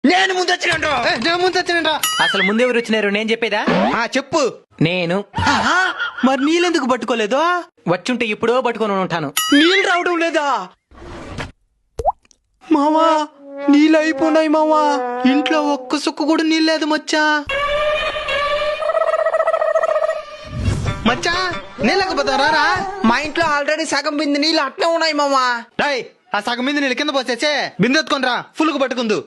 నేను ముందు వచ్చినండ్రు. నేను ముందు వచ్చినండ్రా. అసలు ముందెవరు వచ్చినారు నేను చెప్పేదా? చెప్పు. నేను. మరి నీళ్ళెందుకు పట్టుకోలేదు? వచ్చుంటే ఇప్పుడో పట్టుకొని ఉంటాను. నీళ్ళు రావడం లేదా? మావా నీళ్ళు అయిపోయినాయి మావా. ఇంట్లో ఒక్క సుక్కు కూడా నీళ్ళు లేదు మచ్చా. మచ్చా నీళ్ళకపోతా రారా. మా ఇంట్లో ఆల్రెడీ సగం బింది నీళ్ళు అట్నే ఉన్నాయి మామా. రాయ్ ఆ సగం మీద నీళ్ళు కింద పోసేచ్చే బిందెత్తుకొని రా. ఫుల్కు పట్టుకుందు.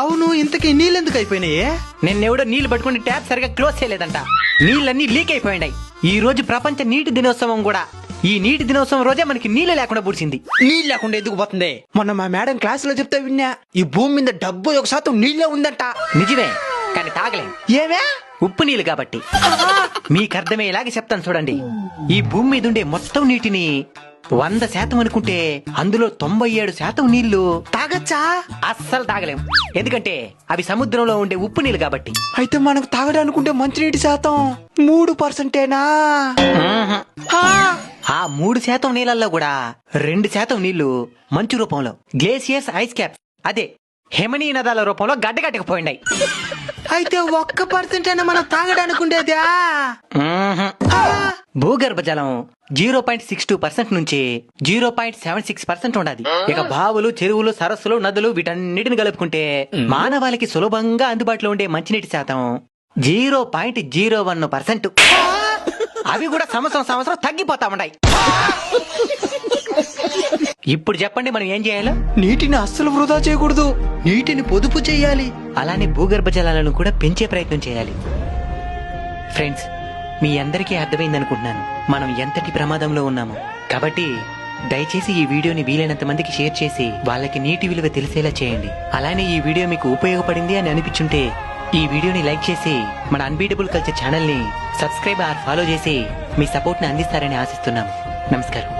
అవును ఇంతకీ నీళ్ళెందుకు అయిపోయినాయి? నిన్నెవడో నీళ్లు పట్టుకుని ట్యాప్ సరిగా క్లోజ్ చేయలేదంట. నీళ్ళన్నీ లీక్ అయిపోయినాయి. ఈ రోజు ప్రపంచ నీటి దినోత్సవం కూడా. ఈ నీటి దినోత్సవం రోజే మనకి నీళ్లు లేకుండా పుడిచింది. నీళ్ళు లేకుండా ఎందుకు పోతుంది? మొన్న మా మేడం క్లాస్ లో చెప్తే విన్నా, ఈ భూమి మీద 71% నీళ్ళే ఉందంట. నిజమే, కానీ తాగలేం. ఏమే? ఉప్పు నీళ్లు కాబట్టి. మీకు అర్థమయ్యేలాగా చెప్తాను చూడండి. ఈ భూమి మీద ఉండే మొత్తం నీటిని 100% అనుకుంటే అందులో 97% నీళ్లు తాగచ్చా? అస్సలు తాగలేం. ఎందుకంటే అవి సముద్రంలో ఉండే ఉప్పు నీళ్లు కాబట్టి. అయితే మనకు తాగడానుకుంటే మంచినీటి శాతం 3%. ఆ 3% నీళ్ళల్లో కూడా 2% నీళ్లు మంచు రూపంలో గ్లేసియర్స్, ఐస్ క్యాప్స్, అదే హెమనీ నదాల రూపంలో గడ్డగట్టకపోయినాయి. అయితే 1% అయినా మనం తాగడానుకుండేదా? భూగర్భ జలం 0.62% నుంచి 0.76% ఉండాలి. ఇక బావులు, చెరువులు, సరస్సులు, నదులు వీటన్నిటిని కలుపుకుంటే మానవాళికి సులభంగా అందుబాటులో ఉండే మంచినీటి శాతం 0.01%. అవి కూడా సంవత్సరం తగ్గిపోతా ఉన్నాయి. ఇప్పుడు చెప్పండి మనం ఏం చేయాలో? నీటిని అస్సలు వృధా చేయకూడదు. నీటిని పొదుపు చెయ్యాలి. అలానే భూగర్భ జలాలను కూడా పెంచే ప్రయత్నం చేయాలి. ఫ్రెండ్స్, మీ అందరికీ అర్థమైందనుకుంటున్నాను మనం ఎంతటి ప్రమాదంలో ఉన్నామో. కాబట్టి దయచేసి ఈ వీడియోని వీలైనంత మందికి షేర్ చేసి వాళ్ళకి నీటి విలువ తెలిసేలా చేయండి. అలానే ఈ వీడియో మీకు ఉపయోగపడింది అని అనిపించుంటే ఈ వీడియోని లైక్ చేసి మన అన్బీటబుల్ కల్చర్ ఛానల్ ని సబ్స్క్రైబ్ ఆర్ ఫాలో చేసి మీ సపోర్ట్ ని అందిస్తారని ఆశిస్తున్నాము. నమస్కారం.